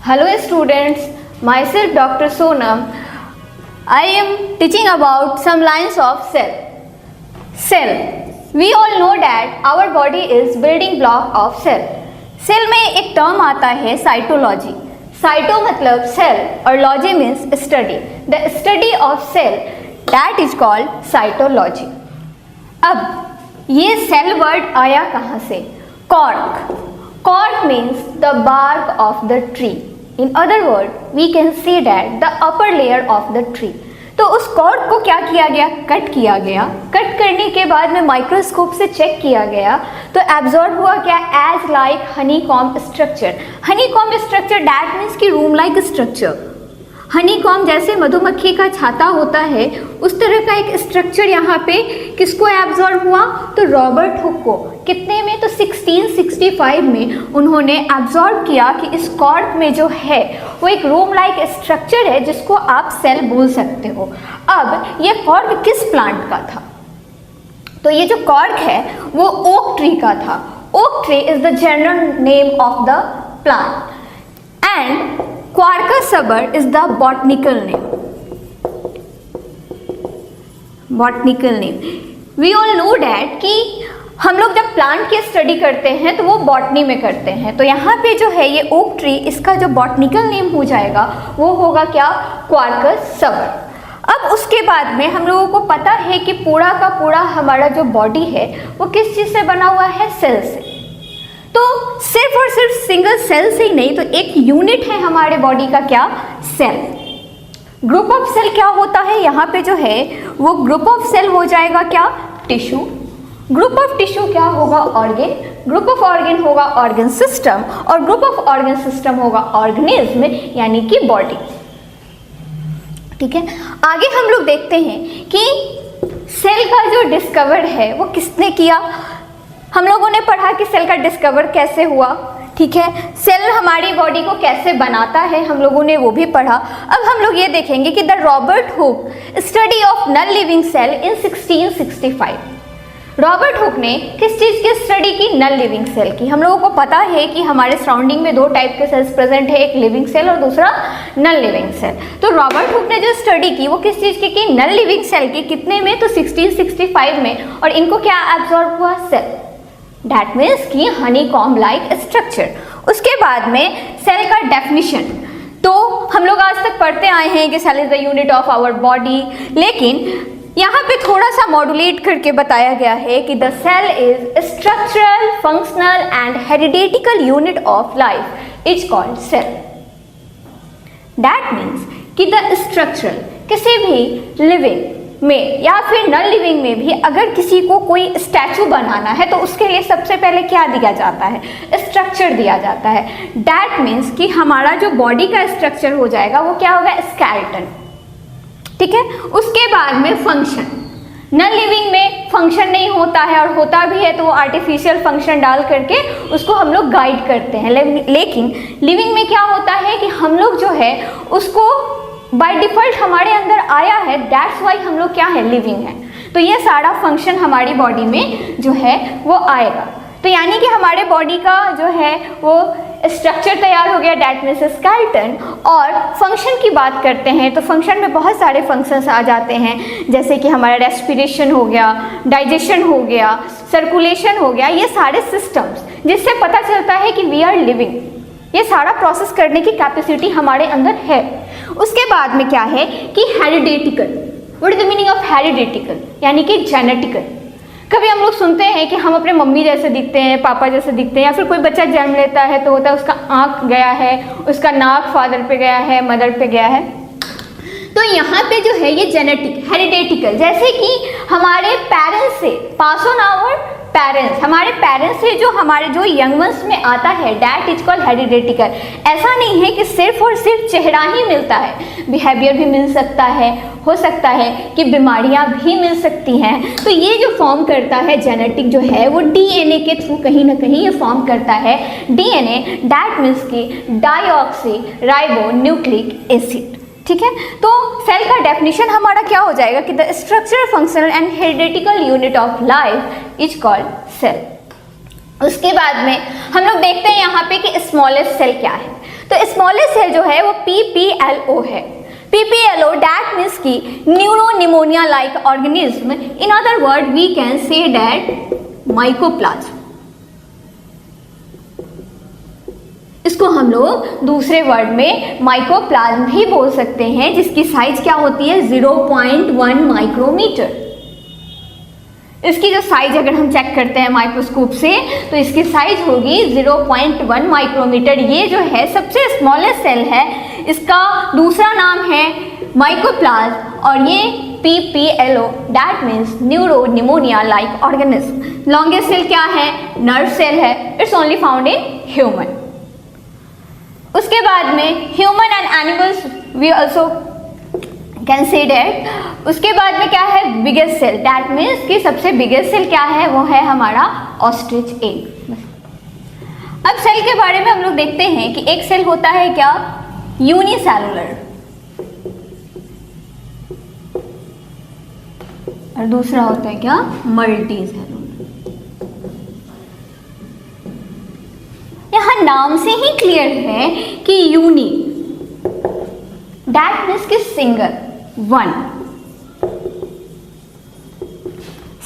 Hello students, myself Dr. Sonam. I am teaching about some lines of cell. Cell. We all know that our body is building block of cell. Cell में एक term आता है cytology. Cyto मतलब cell और logy means study. The study of cell that is called cytology. अब ये cell word आया कहाँ से? Cork. Cork means the bark of the tree. In other words, we can see that the upper layer of the tree. तो उस cork को क्या किया गया? कट किया गया. कट करने के बाद में माइक्रोस्कोप से चेक किया गया तो एब्जॉर्ब हुआ क्या? As like honeycomb structure. Honeycomb structure that means कि रूम लाइक स्ट्रक्चर. हनीकॉम्ब जैसे मधुमक्खी का छाता होता है उस तरह का एक स्ट्रक्चर यहाँ पे किसको एब्जॉर्ब हुआ? तो रॉबर्ट हुक को. कितने में? तो 1665 में उन्होंने एब्जॉर्ब किया कि इस कॉर्क में जो है वो एक रूम लाइक स्ट्रक्चर है जिसको आप सेल बोल सकते हो. अब ये कॉर्क किस प्लांट का था? तो ये जो कॉर्क है वो ओक ट्री का था. Oak tree is the general name of the plant and Quercus suber is the botanical name. Botanical name. We all know that कि हम लोग जब प्लांट की स्टडी करते हैं तो वो बॉटनी में करते हैं. तो यहाँ पे जो है ये ओक ट्री, इसका जो बॉटनिकल नेम हो जाएगा वो होगा क्या? Quercus suber. अब उसके बाद में हम लोगों को पता है कि पूरा का पूरा हमारा जो बॉडी है वो किस चीज़ से बना हुआ है? सेल से. तो सिर्फ और सिर्फ सिंगल सेल से ही नहीं, तो एक यूनिट है हमारे बॉडी का क्या? सेल. ग्रुप ऑफ सेल क्या होता है? यहाँ पे जो है वो ग्रुप ऑफ सेल हो जाएगा क्या? टिश्यू. ग्रुप ऑफ टिश्यू क्या होगा? ऑर्गन. ग्रुप ऑफ ऑर्गन होगा ऑर्गन सिस्टम और ग्रुप ऑफ ऑर्गन सिस्टम होगा ऑर्गेनिज्म यानी कि बॉडी. ठीक है, आगे हम लोग देखते हैं कि सेल का जो डिस्कवर है वो किसने किया. हम लोगों ने पढ़ा कि सेल का डिस्कवर कैसे हुआ. ठीक है, सेल हमारी बॉडी को कैसे बनाता है हम लोगों ने वो भी पढ़ा. अब हम लोग ये देखेंगे कि the Robert Hooke study of non living cell in 1665. Robert Hooke ने किस चीज़ की स्टडी की? नॉन लिविंग सेल की. हम लोगों को पता है कि हमारे सराउंडिंग में दो टाइप के सेल्स प्रेजेंट है, एक लिविंग सेल और दूसरा नॉन लिविंग सेल. तो रॉबर्ट हुक ने जो स्टडी की वो किस चीज़ की? नॉन लिविंग सेल की. कितने में? तो 1665 में. और इनको क्या एब्जॉर्ब हुआ? सेल. That means कि honeycomb like structure. उसके बाद में सेल का डेफिनेशन तो हम लोग आज तक पढ़ते आए हैं कि cell is the unit of our body, लेकिन यहाँ पे थोड़ा सा मॉड्यूलेट करके बताया गया है कि the cell is structural, functional and hereditical unit of life is called cell. That means कि द स्ट्रक्चरल किसी भी लिविंग में या फिर नॉन लिविंग में भी अगर किसी को कोई स्टैचू बनाना है तो उसके लिए सबसे पहले क्या दिया जाता है? स्ट्रक्चर दिया जाता है. दैट मीन्स कि हमारा जो बॉडी का स्ट्रक्चर हो जाएगा वो क्या होगा? स्केलेटन. ठीक है, उसके बाद में फंक्शन. नॉन लिविंग में फंक्शन नहीं होता है और होता भी है तो वो आर्टिफिशियल फंक्शन डाल करके उसको हम लोग गाइड करते हैं. लेकिन लिविंग में क्या होता है कि हम लोग जो है उसको बाय डिफॉल्ट हमारे अंदर आया है, दैट्स वाई हम लोग क्या है? लिविंग है. तो ये सारा फंक्शन हमारी बॉडी में जो है वो आएगा. तो यानी कि हमारे बॉडी का जो है वो स्ट्रक्चर तैयार हो गया, दैट मीन्स स्केलेटन. और फंक्शन की बात करते हैं तो फंक्शन में बहुत सारे फंक्शंस आ जाते हैं, जैसे कि हमारा रेस्पिरेशन हो गया, डाइजेशन हो गया, सर्कुलेशन हो गया. ये सारे सिस्टम्स जिससे पता चलता है कि वी आर लिविंग. ये सारा प्रोसेस करने की कैपेसिटी हमारे अंदर है. उसके बाद में क्या है कि hereditical. What is the meaning of hereditical? यानी कि जेनेटिकल. कभी हम लोग सुनते हैं कि हम अपने मम्मी जैसे दिखते हैं, पापा जैसे दिखते हैं, या फिर कोई बच्चा जन्म लेता है तो होता है उसका आँख गया है, उसका नाक फादर पे गया है, मदर पे गया है. तो यहाँ पे जो है ये जेनेटिक हेरिडेटिकल, जैसे कि हमारे पेरेंट्स से पास ऑन आवर पेरेंट्स, हमारे पेरेंट्स से जो हमारे जो यंग वंस में आता है दैट इज कॉल्ड हेरिडेटिकल. ऐसा नहीं है कि सिर्फ और सिर्फ चेहरा ही मिलता है, बिहेवियर भी मिल सकता है, हो सकता है कि बीमारियां भी मिल सकती हैं. तो ये जो फॉर्म करता है जेनेटिक जो है वो डीएनए के थ्रू कहीं ना कहीं ये फॉर्म करता है. डीएनए दैट मीन्स की डाईऑक्सी राइबो न्यूक्लिक एसिड. ठीक है, तो सेल का डेफिनेशन हमारा क्या हो जाएगा कि the structural, functional and hereditical unit of life is called cell. उसके बाद में हम लोग देखते हैं यहाँ पे कि स्मॉलेस्ट सेल क्या है. तो स्मॉलेस्ट सेल जो है वो PPLO है। PPLO that means कि pneumonia like organism, in other word we can say that mycoplasma। इसको हम लोग दूसरे वर्ड में माइकोप्लाज्म भी बोल सकते हैं, जिसकी साइज क्या होती है 0.1 माइक्रोमीटर। इसकी जो साइज अगर हम चेक करते हैं माइक्रोस्कोप से तो इसकी साइज होगी 0.1 माइक्रोमीटर। ये जो है सबसे स्मॉलेस्ट सेल है, इसका दूसरा नाम है माइकोप्लाज्म और ये PPLO that means pleuropneumonia like organism. Longest cell क्या है? नर्व सेल है। It's only found in human. उसके बाद में human and animals we also can say that. उसके बाद में क्या है? बिगेस्ट सेल, दैट मीन्स कि सबसे बिगेस्ट सेल क्या है? वो है हमारा ऑस्ट्रिच एग। अब सेल के बारे में हम लोग देखते हैं कि एक सेल होता है क्या? यूनिसेलुलर, और दूसरा होता है क्या? Multi cellular. यहाँ नाम से ही क्लियर है कि यूनि दैट मीन्स कि सिंगल, वन।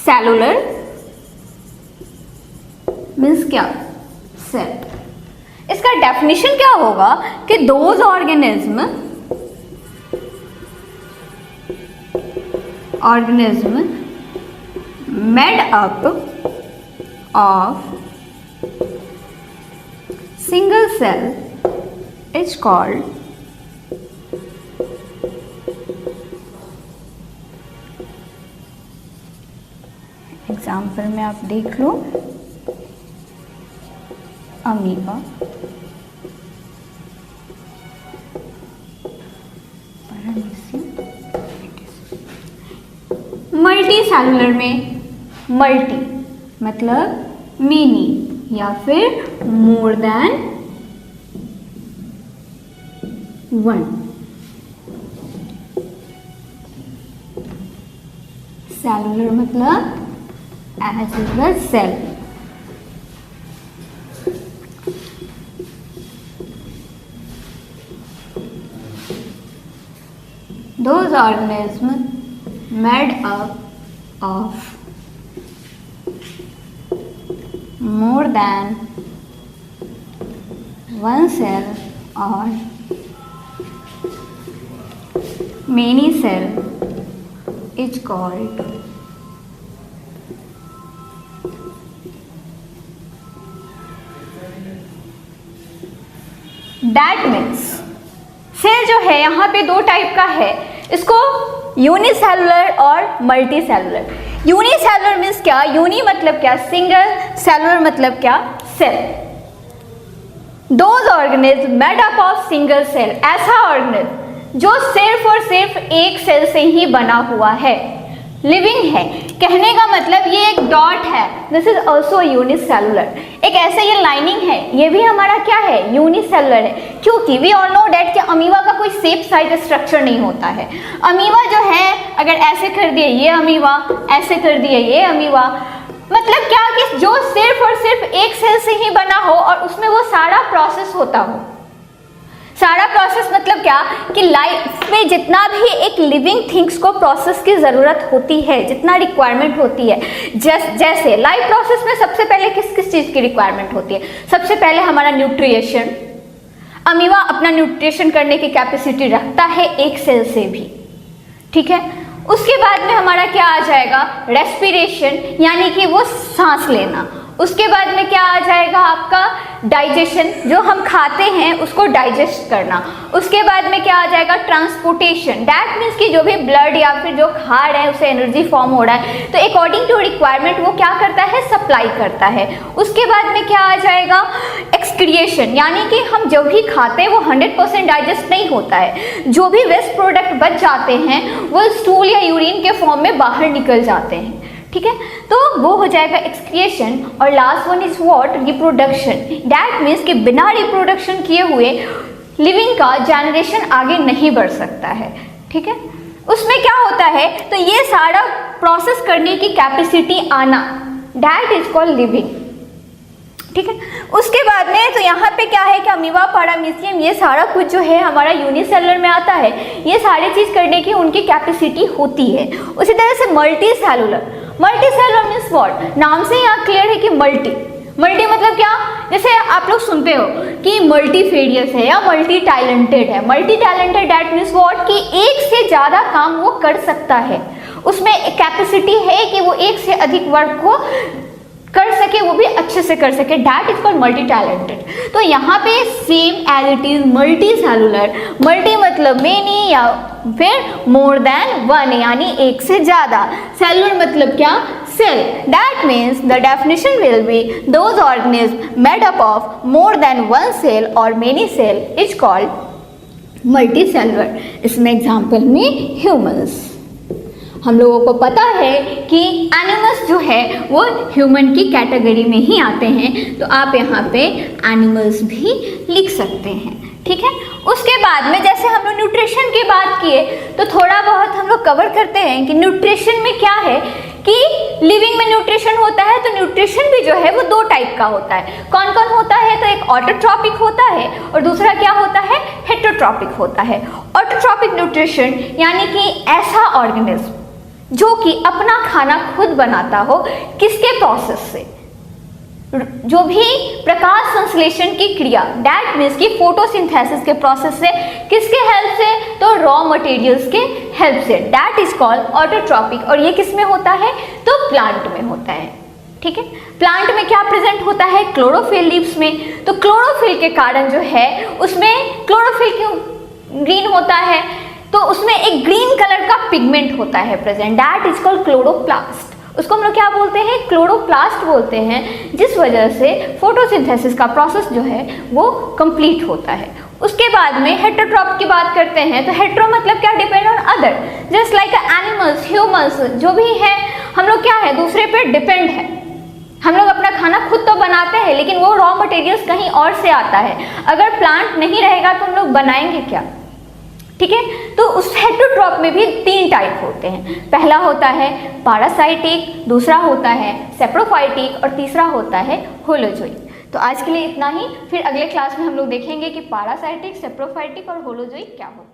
सेलुलर मीन्स क्या? सेल। इसका डेफिनेशन क्या होगा कि those organism made up of single cell is called example में आप देख लो अमीबा, मल्टी सेलुलर में मल्टी मतलब मेनी या फिर मोर देन वन। सेलुलर मतलब as well cell. Those organisms made up of more than one cell or many cell is called that means cell जो है यहाँ पे दो टाइप का है, इसको यूनिसेलुलर और मल्टी सेलुलर। यूनिसेलुलर मीन्स क्या? यूनि मतलब क्या? सिंगल। सेलुलर मतलब क्या? Cell. Those organism made up of single cell, ऐसा ऑर्गेनिज्म जो सिर्फ और सिर्फ एक सेल से ही बना हुआ है, लिविंग है। कहने का मतलब ये एक डॉट है, दिस इज ऑल्सो यूनिसेलुलर। एक ऐसा ये लाइनिंग है, ये भी हमारा क्या है? यूनिसेलुलर है। क्योंकि वी ऑल नो डेट कि अमीबा का कोई सेप साइड स्ट्रक्चर नहीं होता है। अमीबा जो है अगर ऐसे कर दिए ये अमीबा, ऐसे कर दिए ये अमीबा, मतलब क्या कि जो सिर्फ और सिर्फ एक सेल से ही बना हो और उसमें वो सारा प्रोसेस होता हो। सारा प्रोसेस मतलब क्या कि लाइफ में जितना भी एक लिविंग थिंग्स को प्रोसेस की ज़रूरत होती है, जितना रिक्वायरमेंट होती है, जैसे लाइफ प्रोसेस में सबसे पहले किस किस चीज़ की रिक्वायरमेंट होती है? सबसे पहले हमारा न्यूट्रिएशन। अमीबा अपना न्यूट्रिएशन करने की कैपेसिटी रखता है एक सेल से भी, ठीक है। उसके बाद में हमारा क्या आ जाएगा? रेस्पिरेशन, यानी कि वो सांस लेना। उसके बाद में क्या आ जाएगा? आपका डाइजेशन, जो हम खाते हैं उसको डाइजेस्ट करना। उसके बाद में क्या आ जाएगा? ट्रांसपोर्टेशन, दैट मीन्स कि जो भी ब्लड या फिर जो खा रहे हैं उसे एनर्जी फॉर्म हो रहा है तो अकॉर्डिंग टू रिक्वायरमेंट वो क्या करता है? सप्लाई करता है। उसके बाद में क्या आ जाएगा? एक्सक्रिएशन, यानी कि हम जो भी खाते हैं वो 100% डाइजेस्ट नहीं होता है, जो भी वेस्ट प्रोडक्ट बच जाते हैं वो स्टूल या यूरिन के फॉर्म में बाहर निकल जाते हैं, ठीक है। तो वो हो जाएगा एक्सक्रिएशन। और last one is what? Reproduction, that means कि बिना रिप्रोडक्शन किए हुए लिविंग का जनरेशन आगे नहीं बढ़ सकता है, ठीक है। उसमें क्या होता है? तो ये सारा प्रोसेस करने की कैपेसिटी आना, दैट इज कॉल्ड लिविंग। ठीक है। उसके बाद में तो यहाँ पे क्या है कि अमीबा, पैरामीशियम, ये सारा कुछ जो है हमारा यूनिसेलुलर में आता है। ये सारी चीज़ करने की उनकी कैपेसिटी होती है। उसी तरह से मल्टी सेलुलर मीन्स व्हाट, नाम से यहाँ क्लियर है कि मल्टी मतलब क्या, जैसे आप लोग सुनते हो कि मल्टीफेरियस है या मल्टी टैलेंटेड है। Multi talented that means what कि एक से ज़्यादा काम वो कर सकता है, उसमें कैपेसिटी है कि वो एक से अधिक वर्क को कर सके, वो भी अच्छे से कर सके, that is called multi talented. तो यहाँ पे same as it is multi cellular, multi मतलब मेनी या फिर मोर देन वन यानी एक से ज़्यादा, सेलुलर मतलब क्या, cell. That means the definition will be those organism made up of more than one cell और many cell is called multi cellular. इसमें एग्जाम्पल में ह्यूमन्स, हम लोगों को पता है कि एनिमल्स जो है वो ह्यूमन की कैटेगरी में ही आते हैं, तो आप यहाँ पे एनिमल्स भी लिख सकते हैं, ठीक है। उसके बाद में जैसे हम लोग न्यूट्रिशन की बात किए तो थोड़ा बहुत हम लोग कवर करते हैं कि न्यूट्रिशन में क्या है कि लिविंग में न्यूट्रिशन होता है, तो न्यूट्रिशन भी जो है वो दो टाइप का होता है। कौन कौन होता है, तो एक ऑटोट्रॉपिक होता है और दूसरा क्या होता है, हेटेरोट्रॉपिक होता है। ऑटोट्रॉपिक न्यूट्रिशन यानी कि ऐसा ऑर्गेनिज्म जो कि अपना खाना खुद बनाता हो, किसके प्रोसेस से, जो भी प्रकाश संश्लेषण की क्रिया, दैट मीन्स की फोटोसिंथेसिस के प्रोसेस से, किसके हेल्प से, तो रॉ मटेरियल्स के हेल्प से, दैट इज कॉल्ड ऑटोट्रॉपिक। और ये किस में होता है, तो प्लांट में होता है, ठीक है। प्लांट में क्या प्रेजेंट होता है, क्लोरोफिल लीव्स में। तो क्लोरोफिल के कारण जो है उसमें, क्लोरोफिल क्यों ग्रीन होता है, तो उसमें एक ग्रीन कलर का पिगमेंट होता है present, that is called chloroplast. उसको हम लोग क्या बोलते हैं, क्लोरोप्लास्ट बोलते हैं, जिस वजह से फोटोसिंथेसिस का प्रोसेस जो है वो कंप्लीट होता है। उसके बाद में हेटेरोट्रॉप की बात करते हैं, तो हेटेरो मतलब क्या, depend on other, just like animals, humans जो भी है, हम लोग क्या है, दूसरे पे डिपेंड है। हम लोग अपना खाना खुद तो बनाते हैं लेकिन वो रॉ मटेरियल्स कहीं और से आता है। अगर प्लांट नहीं रहेगा तो हम लोग बनाएंगे क्या, ठीक है। तो उस हेटेरोट्रॉप में भी तीन टाइप होते हैं। पहला होता है पैरासाइटिक, दूसरा होता है सेप्रोफाइटिक और तीसरा होता है होलोजोइक। तो आज के लिए इतना ही, फिर अगले क्लास में हम लोग देखेंगे कि पैरासाइटिक, सेप्रोफाइटिक और होलोजोइक क्या होता है।